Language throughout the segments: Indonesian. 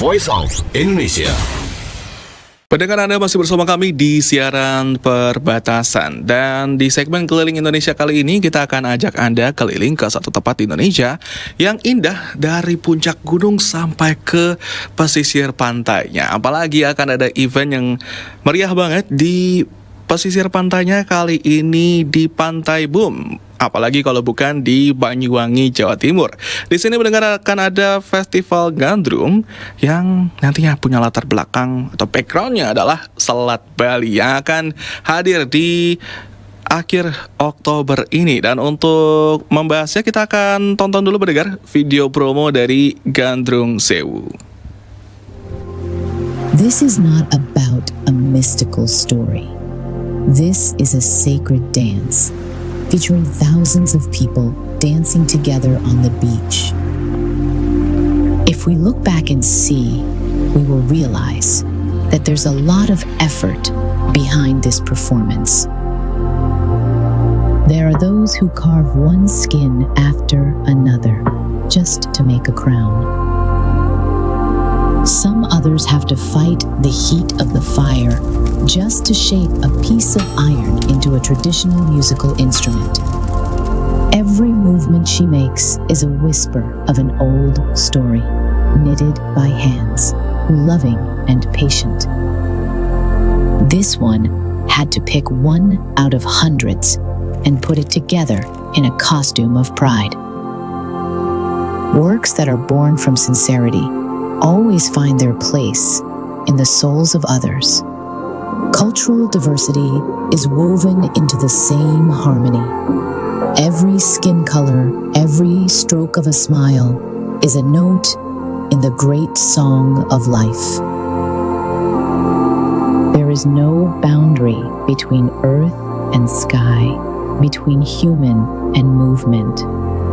Voice of Indonesia. Pendengar, Anda masih bersama kami di siaran perbatasan. Dan di segmen Keliling Indonesia kali ini kita akan ajak Anda keliling ke satu tempat di Indonesia yang indah dari puncak gunung sampai ke pesisir pantainya. Apalagi akan ada event yang meriah banget di pesisir pantainya kali ini di Pantai Boom. Apalagi kalau bukan di Banyuwangi, Jawa Timur. Di sini mendengar akan ada festival gandrung yang nantinya punya latar belakang atau backgroundnya adalah Selat Bali yang akan hadir di akhir Oktober ini. Dan untuk membahasnya kita akan tonton dulu pendengar video promo dari Gandrung Sewu. This is not about a mystical story. This is a sacred dance, featuring thousands of people dancing together on the beach. If we look back and see, we will realize that there's a lot of effort behind this performance. There are those who carve one skin after another just to make a crown. Some others have to fight the heat of the fire just to shape a piece of iron into a traditional musical instrument. Every movement she makes is a whisper of an old story, knitted by hands, loving and patient. This one had to pick one out of hundreds and put it together in a costume of pride. Works that are born from sincerity always find their place in the souls of others. Cultural diversity is woven into the same harmony. Every skin color, every stroke of a smile is a note in the great song of life. There is no boundary between earth and sky, between human and movement.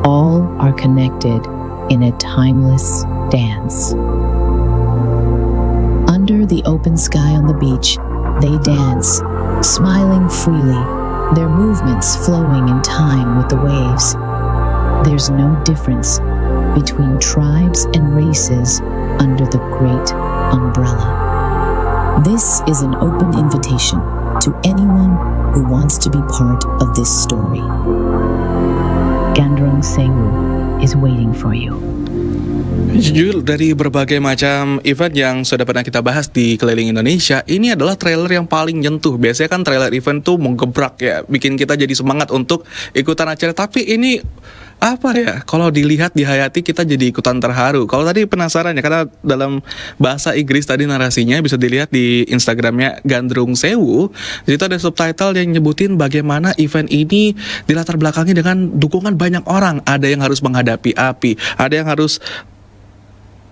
All are connected in a timeless dance. Under the open sky on the beach, they dance, smiling freely, their movements flowing in time with the waves. There's no difference between tribes and races under the great umbrella. This is an open invitation to anyone who wants to be part of this story. Gandrung Sewu is waiting for you. Jujur, dari berbagai macam event yang sudah pernah kita bahas di Keliling Indonesia, ini adalah trailer yang paling nyentuh. Biasanya kan trailer event tuh menggebrak ya, bikin kita jadi semangat untuk ikutan acara. Tapi ini apa ya, kalau dilihat dihayati kita jadi ikutan terharu. Kalau tadi penasaran ya, karena dalam bahasa Inggris tadi narasinya bisa dilihat di Instagramnya Gandrung Sewu. Di situ ada subtitle yang nyebutin bagaimana event ini dilatar belakangi dengan dukungan banyak orang. Ada yang harus menghadapi api, ada yang harus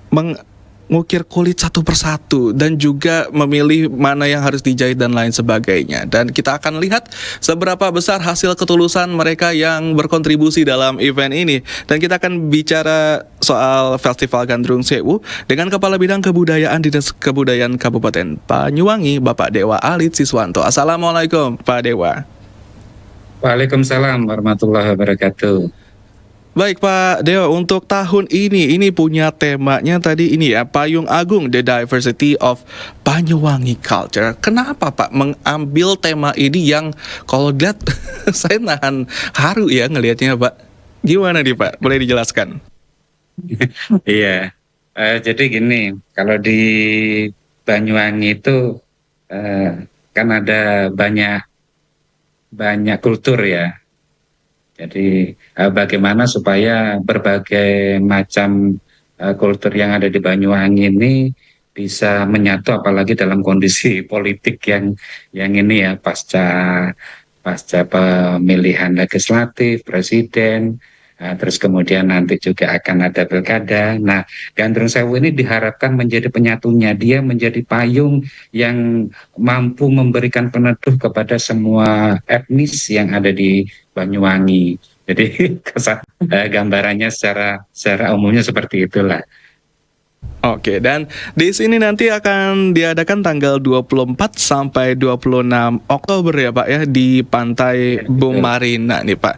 mengukir kulit satu persatu, dan juga memilih mana yang harus dijahit dan lain sebagainya. Dan kita akan lihat seberapa besar hasil ketulusan mereka yang berkontribusi dalam event ini. Dan kita akan bicara soal Festival Gandrung Sewu dengan Kepala Bidang Kebudayaan Dinas Kebudayaan Kabupaten Banyuwangi, Bapak Dewa Alit Siswanto. Assalamualaikum Pak Dewa. Waalaikumsalam warahmatullahi wabarakatuh. Baik Pak Dewa, untuk tahun ini punya temanya tadi ini ya, Payung Agung, The Diversity of Banyuwangi Culture. Kenapa Pak mengambil tema ini yang kalau lihat saya nahan haru ya ngelihatnya Pak. Gimana nih Pak, boleh dijelaskan? Iya, jadi gini, kalau di Banyuwangi itu kan ada banyak kultur ya. Jadi bagaimana supaya berbagai macam kultur yang ada di Banyuwangi ini bisa menyatu, apalagi dalam kondisi politik yang ini ya, pasca pemilihan legislatif, presiden, terus kemudian nanti juga akan ada pilkada. Nah, Gandrung Sewu ini diharapkan menjadi penyatunya. Dia menjadi payung yang mampu memberikan peneduh kepada semua etnis yang ada di Banyuwangi. Jadi gambarannya secara umumnya seperti itulah. Oke, dan di sini nanti akan diadakan tanggal 24 sampai 26 Oktober ya Pak ya, di Pantai Boom Marina nih Pak.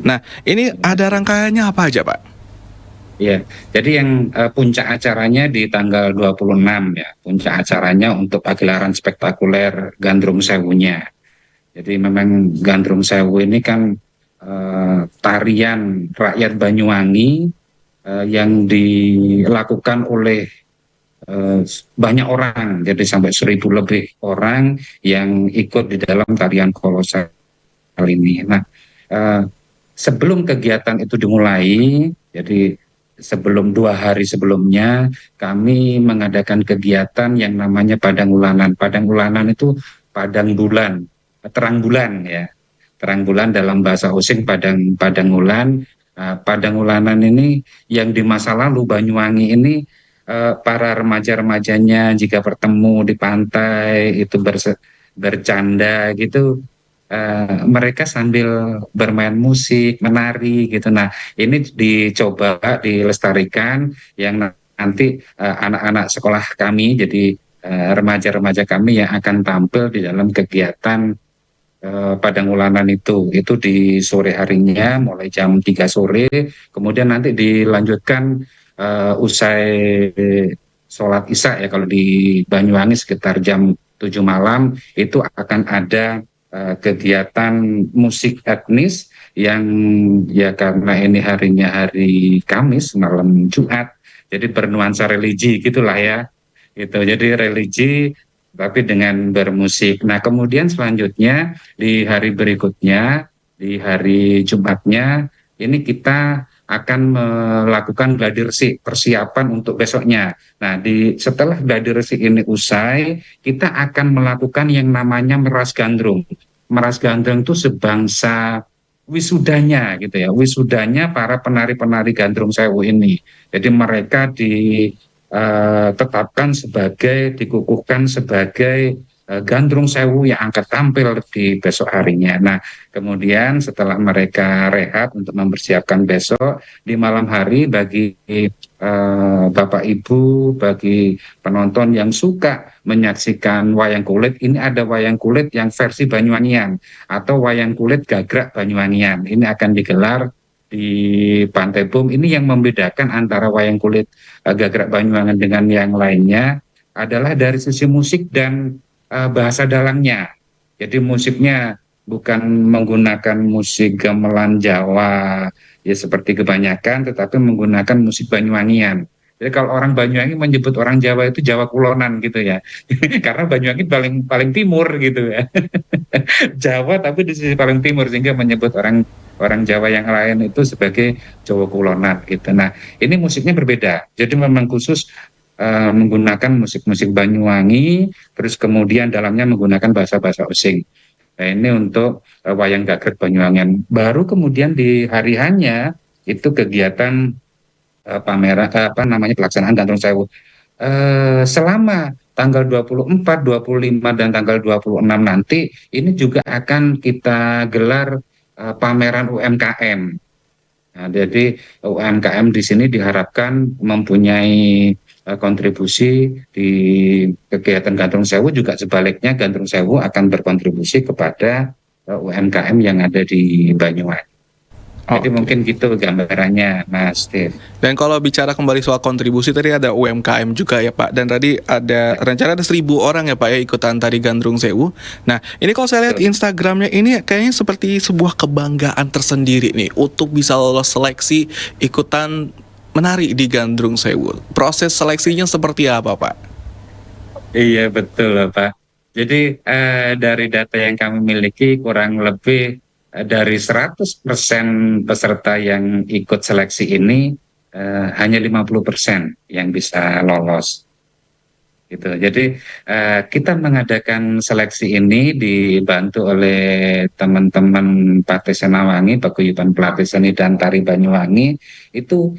Nah, ini ada rangkaiannya apa aja Pak? Iya, jadi yang puncak acaranya di tanggal 26 ya, puncak acaranya untuk pagelaran spektakuler Gandrung Sewunya. Jadi memang Gandrung Sewu ini kan tarian rakyat Banyuwangi yang dilakukan oleh banyak orang, jadi sampai 1.000 lebih orang yang ikut di dalam tarian kolosal ini. Nah, eh, sebelum kegiatan itu dimulai, jadi sebelum 2 hari sebelumnya, kami mengadakan kegiatan yang namanya Padang Ulanan. Padang Ulanan itu padang bulan, terang bulan ya, terang bulan dalam bahasa Osing Padang Padang Ulan. Padang Ulanan ini yang di masa lalu Banyuwangi ini para remaja-remajanya jika bertemu di pantai itu bercanda gitu, mereka sambil bermain musik, menari gitu. Nah, ini dicoba dilestarikan yang nanti anak-anak sekolah kami, jadi remaja-remaja kami yang akan tampil di dalam kegiatan Padang Ulanan itu di sore harinya mulai jam 3 sore, kemudian nanti dilanjutkan usai sholat Isya ya, kalau di Banyuwangi sekitar jam 7 malam itu akan ada kegiatan musik etnis yang ya karena ini harinya hari Kamis malam Jumat, jadi bernuansa religi gitulah ya, gitu. Jadi religi tapi dengan bermusik. Nah, kemudian selanjutnya di hari berikutnya, di hari Jumatnya, ini kita akan melakukan gladi resik persiapan untuk besoknya. Nah, setelah gladi resik ini usai, kita akan melakukan yang namanya meras gandrung. Meras gandrung itu sebangsa wisudanya gitu ya, wisudanya para penari-penari Gandrung Sewu ini. Jadi mereka ditetapkan sebagai, dikukuhkan sebagai Gandrung Sewu yang akan tampil di besok harinya. Nah, kemudian setelah mereka rehat untuk mempersiapkan besok, di malam hari bagi Bapak Ibu, bagi penonton yang suka menyaksikan wayang kulit, ini ada wayang kulit yang versi Banyuwangian atau wayang kulit gagrak Banyuwangian. Ini akan digelar di Pantai Bum. Ini yang membedakan antara wayang kulit gagrak Banyuwangi dengan yang lainnya adalah dari sisi musik dan bahasa dalangnya. Jadi musiknya bukan menggunakan musik gamelan Jawa ya seperti kebanyakan, tetapi menggunakan musik Banyuwangian. Jadi kalau orang Banyuwangi menyebut orang Jawa itu Jawa Kulonan gitu ya, karena Banyuwangi paling paling timur gitu ya. Jawa tapi di sisi paling timur, sehingga menyebut orang orang Jawa yang lain itu sebagai Jawa Kulonan gitu. Nah, ini musiknya berbeda. Jadi memang khusus menggunakan musik-musik Banyuwangi, terus kemudian dalamnya menggunakan bahasa-bahasa Osing. Nah, ini untuk wayang gagrek Banyuwangian. Baru kemudian di hari hanya itu kegiatan pameran apa namanya pelaksanaan Gandrung Sewu. Selama tanggal 24, 25 dan tanggal 26 nanti ini juga akan kita gelar pameran UMKM. Nah, jadi UMKM di sini diharapkan mempunyai kontribusi di kegiatan Gandrung Sewu, juga sebaliknya Gandrung Sewu akan berkontribusi kepada UMKM yang ada di Banyuwangi. Jadi Oke. mungkin gitu gambarannya, Mas Steve. Dan kalau bicara kembali soal kontribusi, tadi ada UMKM juga ya Pak. Dan tadi ada rencana ada 1.000 orang ya Pak ya ikutan tari Gandrung Sewu. Nah, ini kalau saya lihat Instagramnya ini kayaknya seperti sebuah kebanggaan tersendiri nih untuk bisa lolos seleksi ikutan menari di Gandrung Sewu. Proses seleksinya seperti apa Pak? Iya betul Pak. Jadi dari data yang kami miliki kurang lebih dari 100% peserta yang ikut seleksi ini hanya 50% yang bisa lolos. Gitu. Jadi kita mengadakan seleksi ini dibantu oleh teman-teman Partai Senawangi, Paguyuban Pelatih Seni dan Tari Banyuwangi itu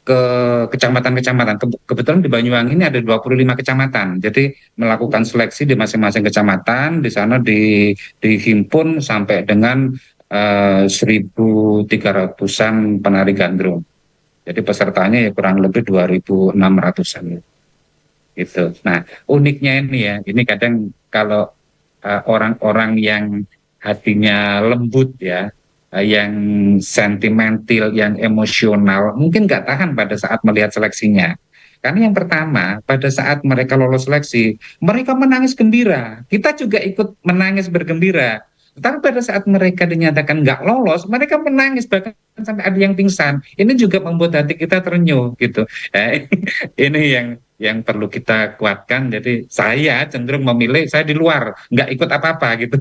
ke kecamatan-kecamatan. Kebetulan di Banyuwangi ini ada 25 kecamatan. Jadi melakukan seleksi di masing-masing kecamatan, di sana dihimpun sampai dengan 1.300-an penari gandrung. Jadi pesertanya ya kurang lebih 2.600-an. Gitu. Nah, uniknya ini ya, ini kadang kalau orang-orang yang hatinya lembut ya, yang sentimental, yang emosional, mungkin nggak tahan pada saat melihat seleksinya. Karena yang pertama, pada saat mereka lolos seleksi, mereka menangis gembira. Kita juga ikut menangis bergembira. Tetapi pada saat mereka dinyatakan nggak lolos, mereka menangis bahkan sampai ada yang pingsan. Ini juga membuat hati kita terenyuh gitu. Ini yang perlu kita kuatkan. Jadi saya cenderung memilih saya di luar, nggak ikut apa-apa gitu.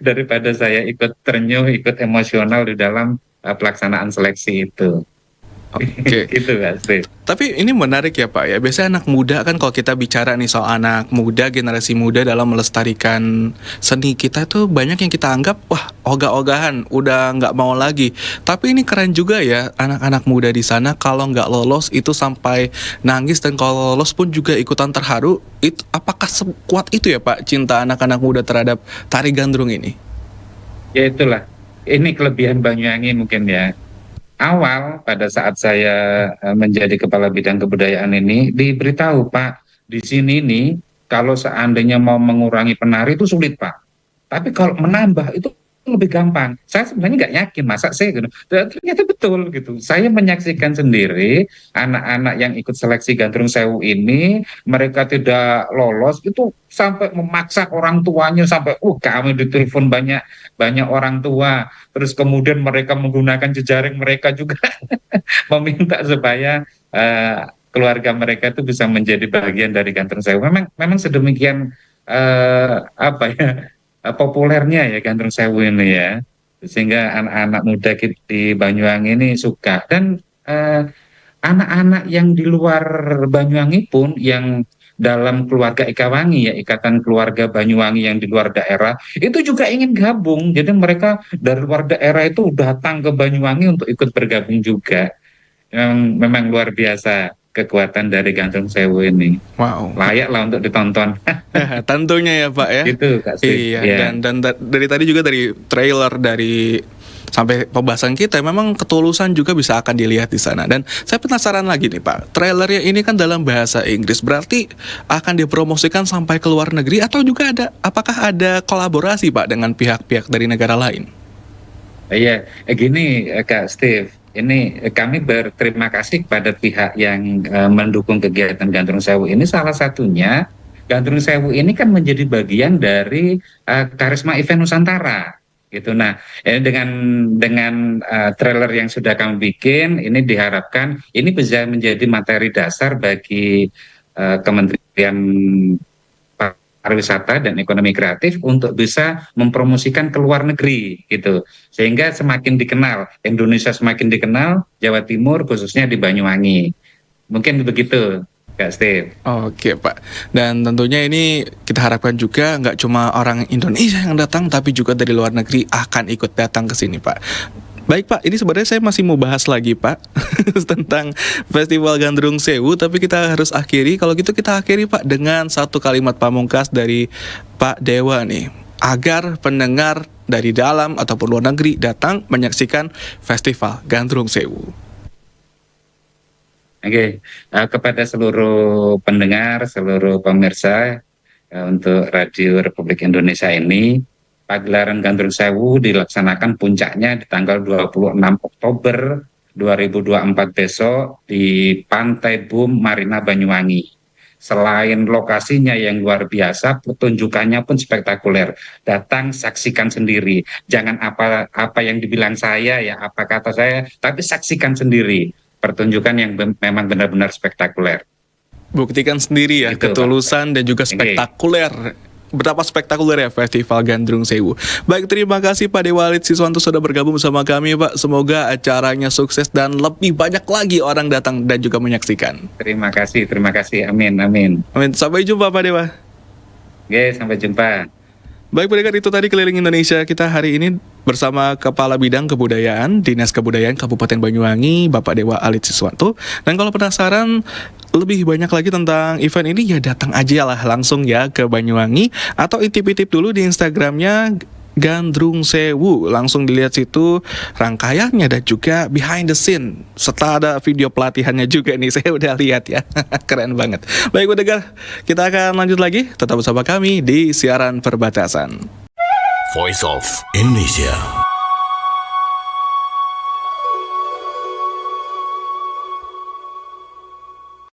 Daripada saya ikut terenyuh, ikut emosional di dalam pelaksanaan seleksi itu. Oke. Gitu Kak Steve. Tapi ini menarik ya Pak ya. Biasanya anak muda kan kalau kita bicara nih soal anak muda, generasi muda dalam melestarikan seni kita tuh banyak yang kita anggap wah ogah-ogahan, udah nggak mau lagi. Tapi ini keren juga ya anak-anak muda di sana kalau nggak lolos itu sampai nangis dan kalau lolos pun juga ikutan terharu. Itu apakah sekuat itu ya Pak cinta anak-anak muda terhadap tari gandrung ini? Ya itulah. Ini kelebihan Banyuwangi mungkin ya. Awal pada saat saya menjadi kepala bidang kebudayaan ini diberitahu Pak, di sini nih kalau seandainya mau mengurangi penari itu sulit Pak. Tapi kalau menambah itu lebih gampang. Saya sebenarnya nggak yakin masa saya gitu. Ternyata betul gitu. Saya menyaksikan sendiri anak-anak yang ikut seleksi Gandrung Sewu ini mereka tidak lolos itu sampai memaksa orang tuanya sampai kami ditelepon banyak banyak orang tua. Terus kemudian mereka menggunakan jejaring mereka juga meminta supaya keluarga mereka itu bisa menjadi bagian dari Gandrung Sewu. Memang sedemikian apa ya populernya ya Gandrung Sewu ini ya, sehingga anak-anak muda di Banyuwangi ini suka dan anak-anak yang di luar Banyuwangi pun yang dalam keluarga Ikawangi ya Ikatan Keluarga Banyuwangi yang di luar daerah itu juga ingin gabung, jadi mereka dari luar daerah itu datang ke Banyuwangi untuk ikut bergabung juga. Memang luar biasa kekuatan dari Gandrung Sewu ini. Wow. Layaklah untuk ditonton. Tentunya ya Pak ya. Gitu Kak Steve. Iya, Ya. dan dari tadi juga dari trailer dari sampai pembahasan kita memang ketulusan juga bisa akan dilihat di sana. Dan saya penasaran lagi nih Pak, trailernya ini kan dalam bahasa Inggris, berarti akan dipromosikan sampai ke luar negeri atau juga apakah ada kolaborasi Pak dengan pihak-pihak dari negara lain? Iya, gini Kak Steve, ini kami berterima kasih kepada pihak yang mendukung kegiatan Gandrung Sewu ini. Salah satunya Gandrung Sewu ini kan menjadi bagian dari Karisma Event Nusantara, gitu. Nah, dengan trailer yang sudah kami bikin, ini diharapkan ini bisa menjadi materi dasar bagi Kementerian Pariwisata dan Ekonomi Kreatif untuk bisa mempromosikan ke luar negeri gitu, sehingga semakin dikenal Indonesia, semakin dikenal Jawa Timur khususnya di Banyuwangi. Mungkin begitu Kak Steve. Oke Pak, dan tentunya ini kita harapkan juga nggak cuma orang Indonesia yang datang, tapi juga dari luar negeri akan ikut datang ke sini Pak. Baik Pak, ini sebenarnya saya masih mau bahas lagi Pak tentang Festival Gandrung Sewu, tapi kita harus akhiri. Kalau gitu kita akhiri Pak dengan satu kalimat pamungkas dari Pak Dewa nih, agar pendengar dari dalam ataupun luar negeri datang menyaksikan Festival Gandrung Sewu. Oke, kepada seluruh pendengar, seluruh pemirsa untuk Radio Republik Indonesia ini, pagelaran Gandrung Sewu dilaksanakan puncaknya di tanggal 26 Oktober 2024 besok di Pantai Boom Marina Banyuwangi. Selain lokasinya yang luar biasa, pertunjukannya pun spektakuler. Datang saksikan sendiri. Jangan apa yang dibilang saya ya, apa kata saya, tapi saksikan sendiri. Pertunjukan yang memang benar-benar spektakuler. Buktikan sendiri ya, Gitu, ketulusan dan juga spektakuler. Betapa spektakuler ya Festival Gandrung Sewu. Baik, terima kasih Pak Dewa Alit Siswanto sudah bergabung bersama kami Pak. Semoga acaranya sukses dan lebih banyak lagi orang datang dan juga menyaksikan. Terima kasih. Amin. Amin. Sampai jumpa Pak Dewa. Oke, sampai jumpa. Baik pendengar, itu tadi Keliling Indonesia kita hari ini bersama Kepala Bidang Kebudayaan Dinas Kebudayaan Kabupaten Banyuwangi, Bapak Dewa Alit Siswanto. Dan kalau penasaran lebih banyak lagi tentang event ini, ya datang aja lah langsung ya ke Banyuwangi, atau intip-intip dulu di Instagramnya Gandrung Sewu. Langsung dilihat situ rangkaiannya dan juga behind the scene, serta ada video pelatihannya juga nih, saya udah lihat ya. Keren banget. Baik pendengar, kita akan lanjut lagi, tetap bersama kami di Siaran Perbatasan. Voice of Indonesia.